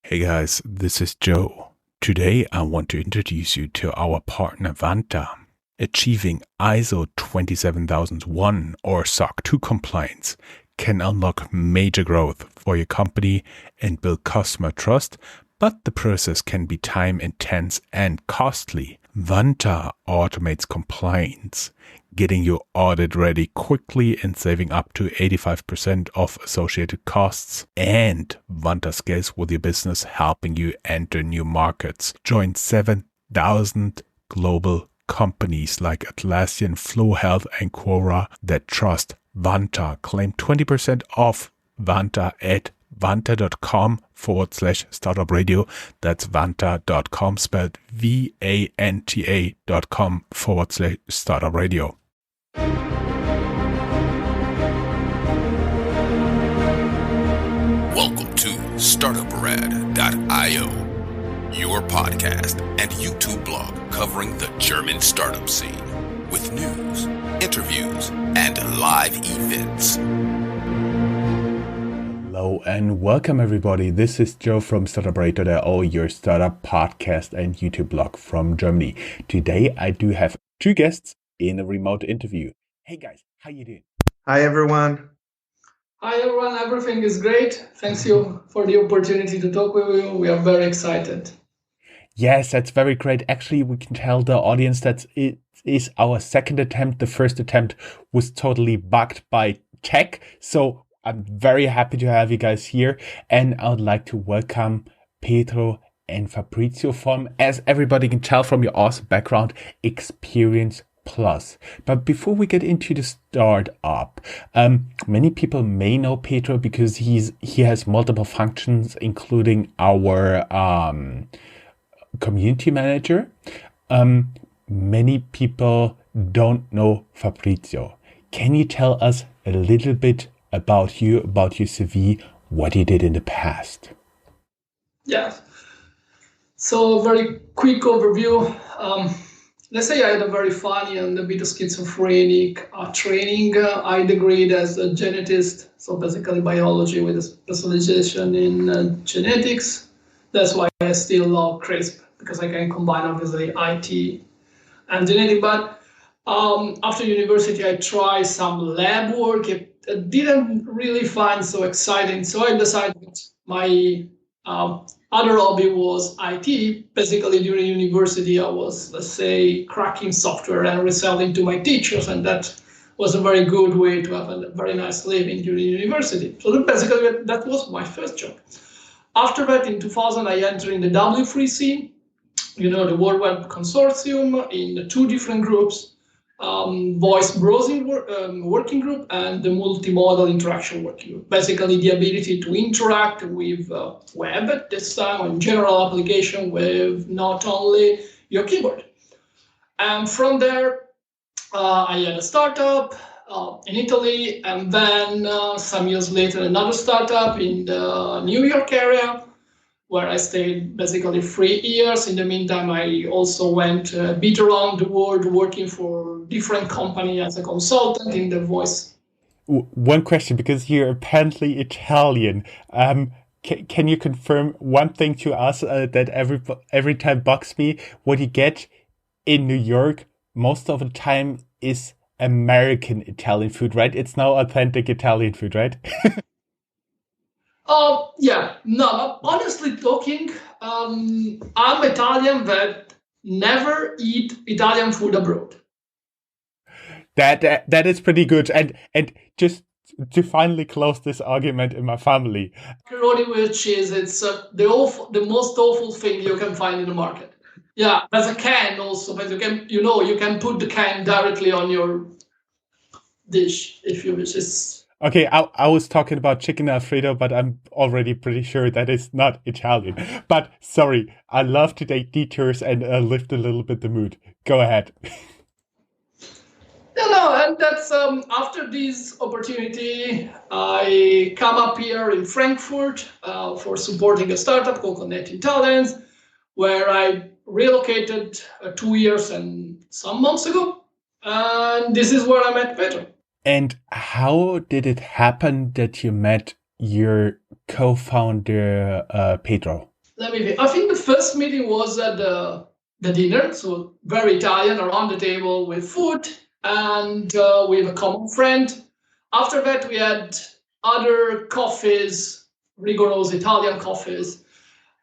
Hey guys, this is Joe. Today I want to introduce you to our partner Vanta. Achieving ISO 27001 or SOC 2 compliance can unlock major growth for your company and build customer trust, but the process can be time intense and costly. Vanta automates compliance, getting your audit ready quickly and saving up to 85% of associated costs. And Vanta scales with your business, helping you enter new markets. Join 7,000 global companies like Atlassian, Flow Health, and Quora that trust Vanta. Claim 20% off Vanta at vanta.com/startupradio. That's vanta.com, spelled vanta.com/startupradio. Welcome to Startuprad.io, your podcast and YouTube blog covering the German startup scene with news, interviews, and live events. Hello and welcome everybody. This is Joe from Startuprad.io, your startup podcast and YouTube blog from Germany. Today I do have two guests in a remote interview. Hey guys, how you doing? Hi everyone. Hi everyone, everything is great. Thanks you for the opportunity to talk with you. We are very excited. Yes, that's very great. Actually, we can tell the audience that it is our second attempt. The first attempt was totally bugged by tech. So I'm very happy to have you guys here. And I would like to welcome Pedro and Fabrizio from, as everybody can tell from your awesome background, Xperience Plus. But before we get into the startup, many people may know Pedro because he has multiple functions, including our community manager. Many people don't know Fabrizio. Can you tell us a little bit about you, about your CV, what you did in the past? Yeah. So very quick overview. Let's say I had a very funny and a bit of schizophrenic training. I degreed as a genetist, so basically biology with a specialization in genetics. That's why I still love CRISP, because I can combine obviously IT and genetic. But after university, I tried some lab work. It didn't really find so exciting. So I decided my other hobby was IT. Basically, during university, I was, let's say, cracking software and reselling to my teachers. And that was a very good way to have a very nice living during university. So basically, that was my first job. After that, in 2000, I entered in the W3C, the World Web Consortium, in two different groups, voice browsing working group and the multimodal interaction working group. Basically, the ability to interact with web at this time and general application with not only your keyboard. And from there, I had a startup in Italy, and then some years later, another startup in the New York area, where I stayed basically 3 years. In the meantime, I also went a bit around the world working for different companies as a consultant in the voice. One question, because you're apparently Italian. Can you confirm one thing to us that every time bugs me? What you get in New York most of the time is American Italian food, right? It's now authentic Italian food, right? Yeah, no, honestly talking, I'm Italian that never eat Italian food abroad. That is pretty good. And just to finally close this argument in my family. Macaroni with cheese, it's the most awful thing you can find in the market. Yeah, there's a can also, but you can put the can directly on your dish if you wish. Okay, I was talking about chicken Alfredo, but I'm already pretty sure that is not Italian. But sorry, I love to take detours and lift a little bit the mood. Go ahead. No, and that's after this opportunity, I come up here in Frankfurt for supporting a startup called Connecting Talents, where I relocated 2 years and some months ago. And this is where I met Pedro. And how did it happen that you met your co-founder, Pedro? Let me think. I think the first meeting was at the dinner, so very Italian, around the table with food and with a common friend. After that, we had other coffees, rigorous Italian coffees,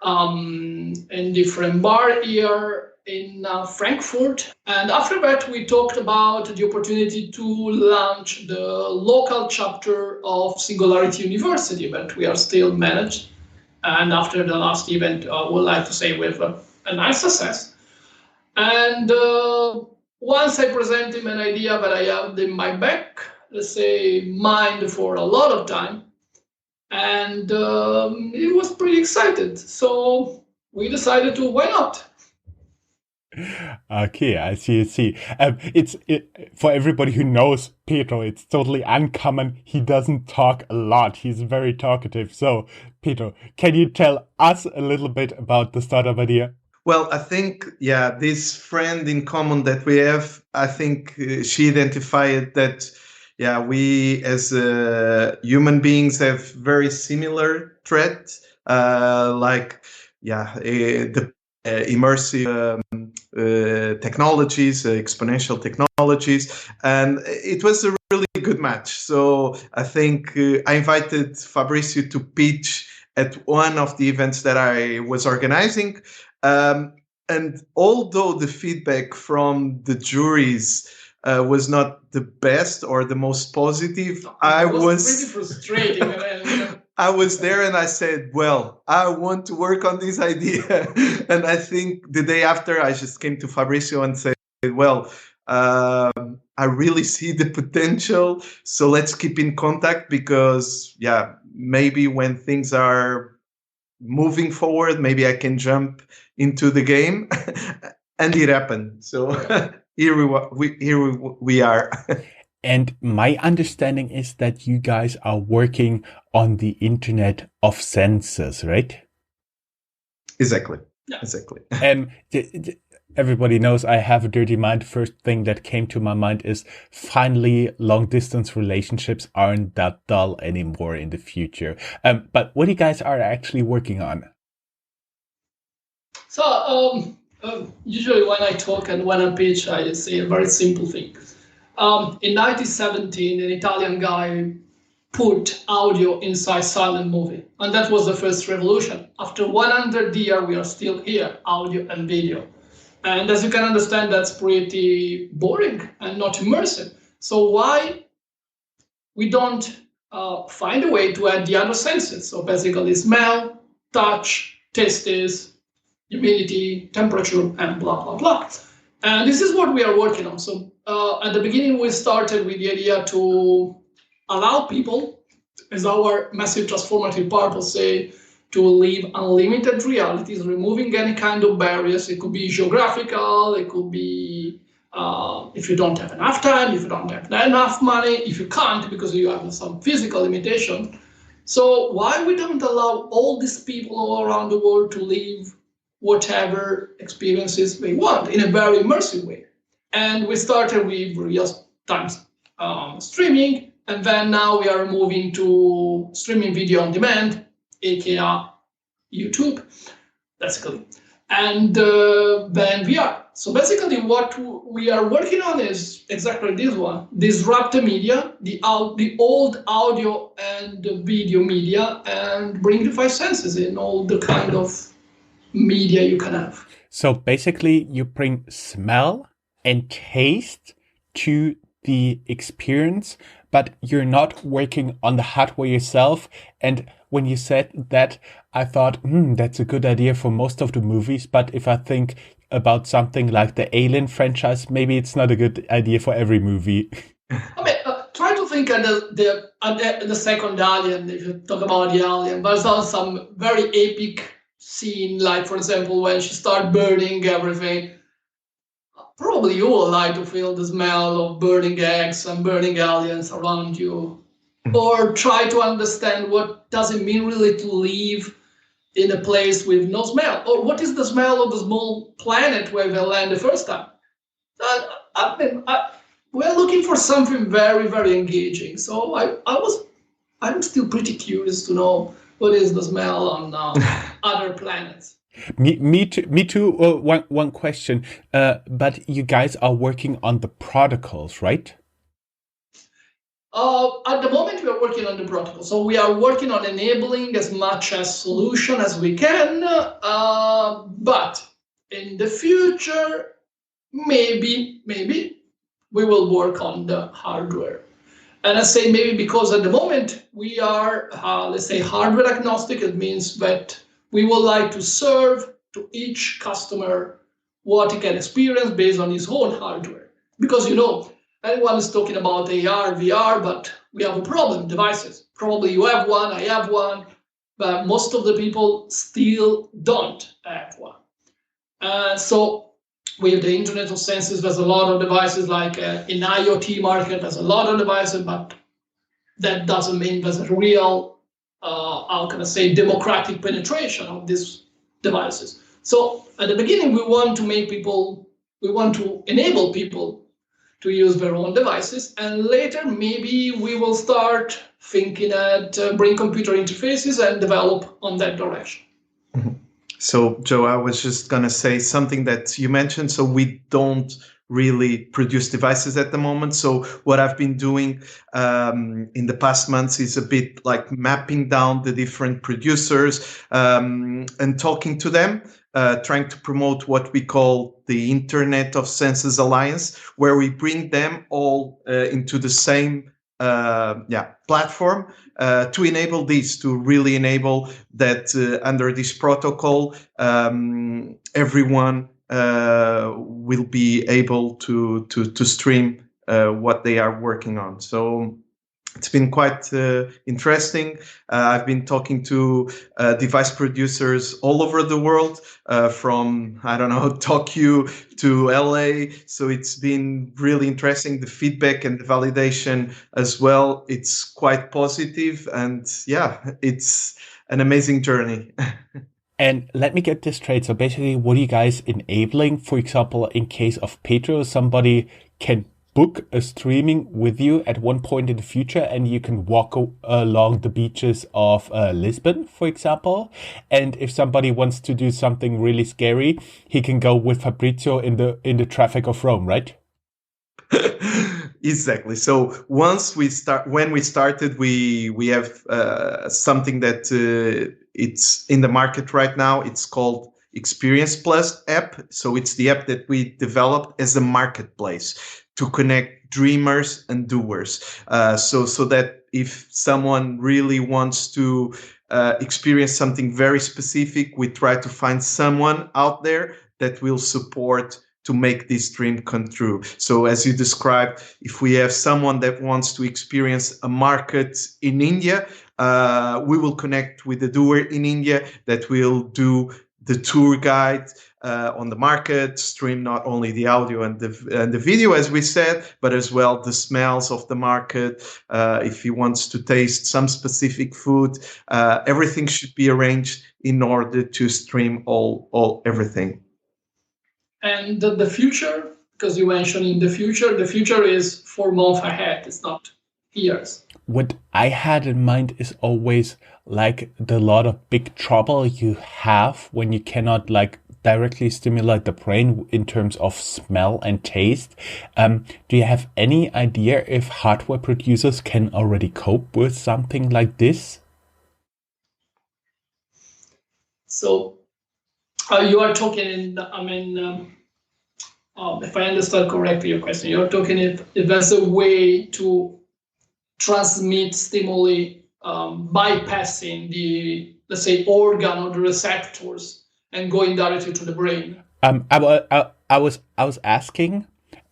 in different bar here in Frankfurt. And after that, we talked about the opportunity to launch the local chapter of Singularity University that we are still managed. And after the last event, I would like to say with a nice success. And once I present him an idea that I have in my back, let's say mind for a lot of time, and he was pretty excited. So we decided to, why not? Okay, I see. For everybody who knows Pedro, it's totally uncommon. He doesn't talk a lot. He's very talkative. So, Pedro, can you tell us a little bit about the startup idea? Well, I think, this friend in common that we have, I think she identified that, we as human beings have very similar threats, the immersive technologies, exponential technologies, and it was a really good match. So I think I invited Fabrizio to pitch at one of the events that I was organizing. And although the feedback from the juries was not the best or the most positive, it was pretty frustrating. I was there and I said, well, I want to work on this idea. And I think the day after, I just came to Fabrizio and said, well, I really see the potential. So let's keep in contact because, maybe when things are moving forward, maybe I can jump into the game. And it happened. So here we are. And my understanding is that you guys are working on the Internet of Senses, right? Exactly. Yeah. Exactly. Everybody knows I have a dirty mind. First thing that came to my mind is finally long distance relationships aren't that dull anymore in the future. But what you guys are actually working on? So usually when I talk and when I pitch, I say a very simple thing. In 1917, an Italian guy put audio inside silent movie, and that was the first revolution. After 100 years, we are still here, audio and video. And as you can understand, that's pretty boring and not immersive. So why we don't find a way to add the other senses? So basically smell, touch, taste, humidity, temperature, and blah, blah, blah. And this is what we are working on. So at the beginning, we started with the idea to allow people, as our massive transformative purpose say, to live unlimited realities, removing any kind of barriers. It could be geographical, it could be if you don't have enough time, if you don't have enough money, if you can't because you have some physical limitation. So why we don't allow all these people all around the world to live whatever experiences they want in a very immersive way? And we started with real-time streaming, and then now we are moving to streaming video on demand, aka YouTube, basically. And then VR. So basically what we are working on is exactly this one. Disrupt the media, the old audio and video media, and bring the five senses in all the kind of media you can have. So basically you bring smell and taste to the experience, but you're not working on the hardware yourself. And when you said that, I thought, that's a good idea for most of the movies. But if I think about something like the Alien franchise, maybe it's not a good idea for every movie. I mean, try to think of the second Alien, if you talk about the Alien. There's some very epic scene, like, for example, when she starts burning everything. Probably you will like to feel the smell of burning eggs and burning aliens around you. Or try to understand what does it mean really to live in a place with no smell. Or what is the smell of the small planet where they land the first time? We're looking for something very, very engaging. So I I'm still pretty curious to know what is the smell on other planets. Me too. One question. But you guys are working on the protocols, right? At the moment, we are working on the protocol. So we are working on enabling as much as solution as we can. But in the future, maybe we will work on the hardware. And I say maybe because at the moment we are, let's say, hardware agnostic. It means that we would like to serve to each customer what he can experience based on his own hardware. Because, everyone is talking about AR, VR, but we have a problem, devices. Probably you have one, I have one, but most of the people still don't have one. So with the Internet of Senses, there's a lot of devices, like in IoT market, there's a lot of devices, but that doesn't mean there's a real, democratic penetration of these devices. So at the beginning, we want to enable people to use their own devices, and later maybe we will start thinking at brain computer interfaces and develop on that direction. Mm-hmm. So Joe, I was just going to say something that you mentioned. So we don't really produce devices at the moment. So what I've been doing in the past months is a bit like mapping down the different producers and talking to them, trying to promote what we call the Internet of Senses Alliance, where we bring them all into the same platform to enable this, to really enable that under this protocol, everyone will be able to stream what they are working on. So it's been quite interesting. I've been talking to device producers all over the world, from, Tokyo to LA. So it's been really interesting. The feedback and the validation as well, it's quite positive. And it's an amazing journey. And let me get this straight. So basically, what are you guys enabling? For example, in case of Petro, somebody can book a streaming with you at one point in the future, and you can walk along the beaches of Lisbon, for example. And if somebody wants to do something really scary, he can go with Fabrizio in the traffic of Rome, right? Exactly. So when we started, we have something that it's in the market right now. It's called Xperience Plus app. So it's the app that we developed as a marketplace to connect dreamers and doers. So that if someone really wants to experience something very specific, we try to find someone out there that will support to make this dream come true. So as you described, if we have someone that wants to experience a market in India, we will connect with the doer in India that will do the tour guide on the market, stream not only the audio and the video, as we said, but as well the smells of the market. If he wants to taste some specific food, everything should be arranged in order to stream all everything. And the future, because you mentioned in the future is 4 months ahead. It's not years. What I had in mind is always like the lot of big trouble you have when you cannot like directly stimulate the brain in terms of smell and taste. Do you have any idea if hardware producers can already cope with something like this? So you are talking if I understand correctly your question, you're talking if there's a way to transmit stimuli bypassing the, let's say, organ or the receptors and going directly to the brain. I was asking,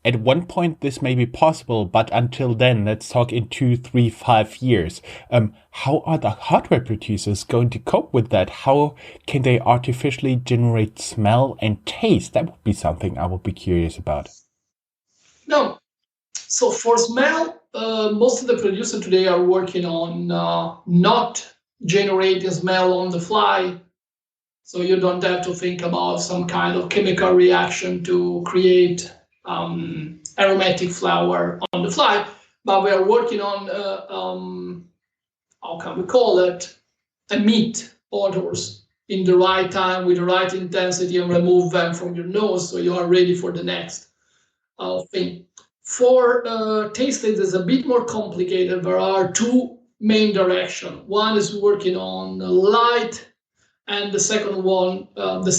at one point this may be possible, but until then, let's talk in 2, 3, 5 years. How are the hardware producers going to cope with that? How can they artificially generate smell and taste? That would be something I would be curious about. No. So for smell, most of the producers today are working on not generating smell on the fly. So you don't have to think about some kind of chemical reaction to create aromatic flower on the fly. But we are working on how can we call it, emit odors in the right time with the right intensity and remove them from your nose so you are ready for the next thing. For tasting, it's a bit more complicated. There are two main directions. One is working on light, and the second one, let's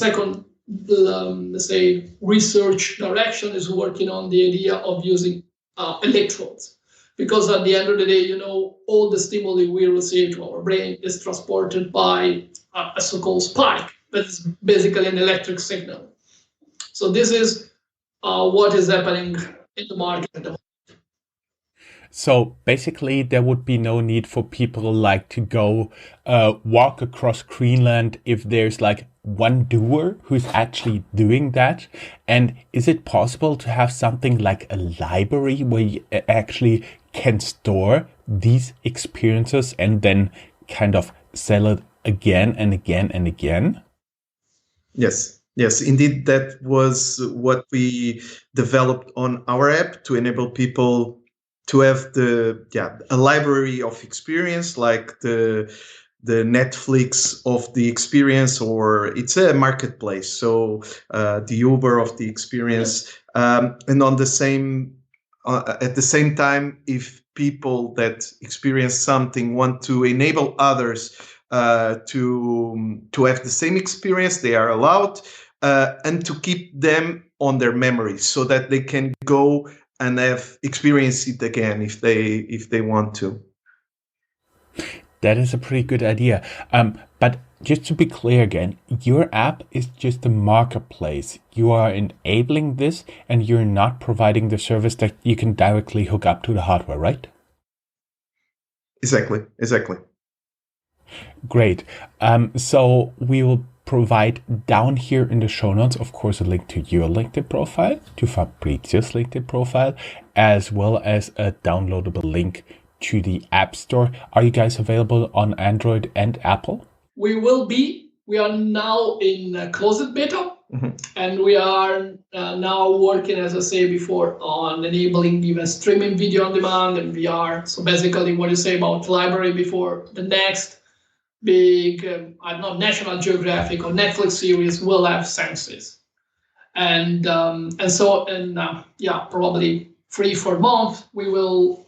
say, research direction is working on the idea of using electrodes. Because at the end of the day, all the stimuli we receive to our brain is transported by a so-called spike. That's basically an electric signal. So this is what is happening in the market. So basically, there would be no need for people like to go walk across Greenland if there's like one doer who's actually doing that. And is it possible to have something like a library where you actually can store these experiences and then kind of sell it again and again and again? Yes, indeed, that was what we developed on our app to enable people to have a library of experience, like the Netflix of the experience, or it's a marketplace, so the Uber of the experience. And on the same at the same time, if people that experience something want to enable others to have the same experience, they are allowed, and to keep them on their memories so that they can go and have experience it again if they want to. That is a pretty good idea. But just to be clear again, your app is just a marketplace. You are enabling this and you're not providing the service that you can directly hook up to the hardware, right? Exactly. Great. So we will provide down here in the show notes, of course, a link to your LinkedIn profile, to Fabrizio's LinkedIn profile, as well as a downloadable link to the App Store. Are you guys available on Android and Apple? We will be. We are now in closed beta, and we are now working, as I said before, on enabling even streaming video on demand and VR. So basically, what you say about library before, the next big, I don't know, National Geographic or Netflix series will have senses, and probably 3-4 months we will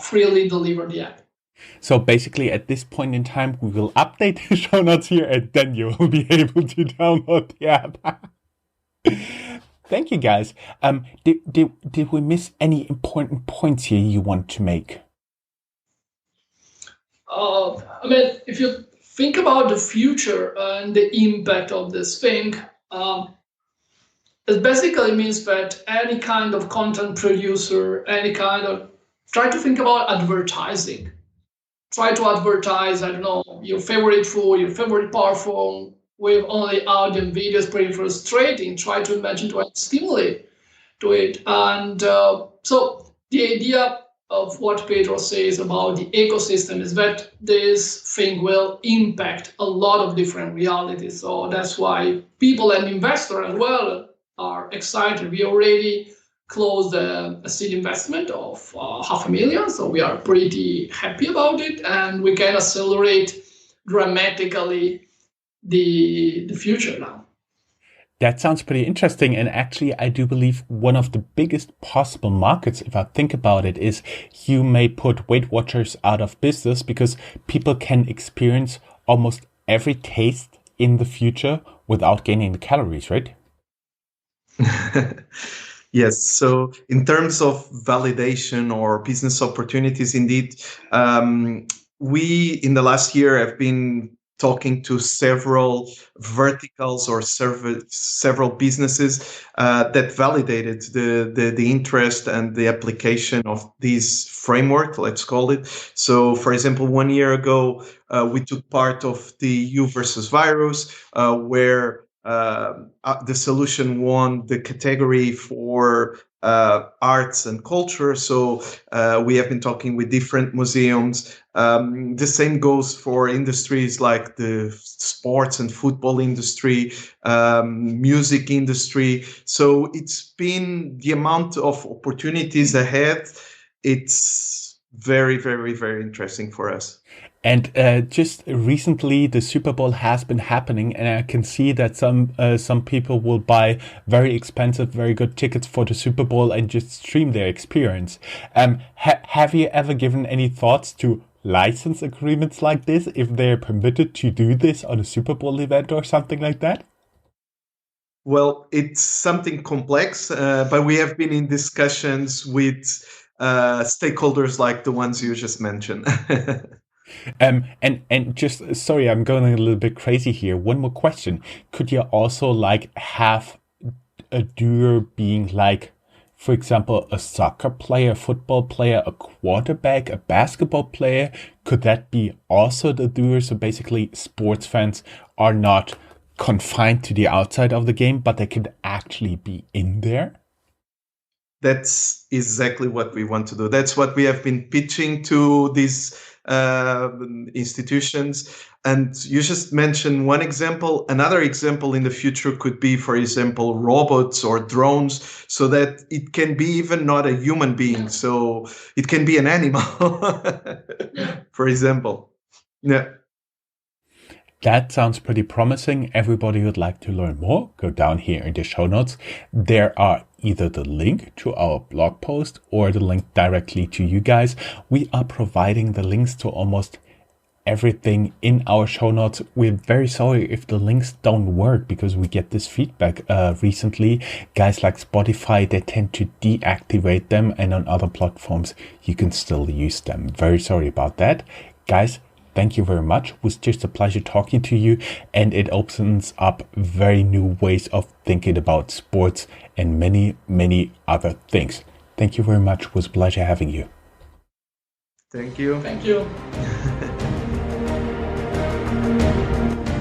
freely deliver the app. So basically, at this point in time, we will update the show notes here, and then you will be able to download the app. Thank you, guys. Did we miss any important points here you want to make? If you think about the future and the impact of this thing, it basically means that any kind of content producer, try to think about advertising. Try to advertise, I don't know, your favorite food, your favorite perfume with only audio and video is pretty frustrating. Try to imagine to add stimuli to it. And so the idea of what Pedro says about the ecosystem is that this thing will impact a lot of different realities. So that's why people and investors as well are excited. We already closed a seed investment of $500,000, so we are pretty happy about it, and we can accelerate dramatically the future now. That sounds pretty interesting. And actually, I do believe one of the biggest possible markets, if I think about it, is you may put Weight Watchers out of business because people can experience almost every taste in the future without gaining the calories, right? Yes. So in terms of validation or business opportunities, indeed, we in the last year have been talking to several verticals or several businesses that validated the interest and the application of this framework, let's call it. So, for example, 1 year ago, we took part of the U versus Virus, where the solution won the category for arts and culture. So we have been talking with different museums. The same goes for industries like the sports and football industry, music industry. So it's been the amount of opportunities ahead. It's very, very, very interesting for us. And just recently, the Super Bowl has been happening, and I can see that some people will buy very expensive, very good tickets for the Super Bowl and just stream their experience. Have you ever given any thoughts to license agreements like this, if they're permitted to do this on a Super Bowl event or something like that? Well, it's something complex, but we have been in discussions with stakeholders like the ones you just mentioned. And just sorry, I'm going a little bit crazy here. One more question: could you also like have a doer being like, for example, a soccer player, a football player, a quarterback, a basketball player? Could that be also the doer? So basically, sports fans are not confined to the outside of the game, but they could actually be in there. That's exactly what we want to do. That's what we have been pitching to these institutions. And you just mentioned one example. Another example in the future could be, for example, robots or drones, so that it can be even not a human being. So it can be an animal, for example. Yeah. That sounds pretty promising. Everybody would like to learn more, go down here in the show notes. There are either the link to our blog post or the link directly to you guys. We are providing the links to almost everything in our show notes. We're very sorry if the links don't work, because we get this feedback recently. Guys like Spotify, they tend to deactivate them, and on other platforms you can still use them. Very sorry about that. Guys, thank you very much. It was just a pleasure talking to you, and it opens up very new ways of thinking about sports and many, many other things. Thank you very much. It was a pleasure having you. Thank you. Thank you.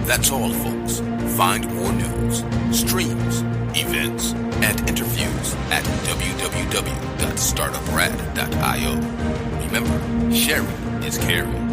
That's all, folks. Find more news, streams, events, and interviews at www.startuprad.io. Remember, sharing is caring.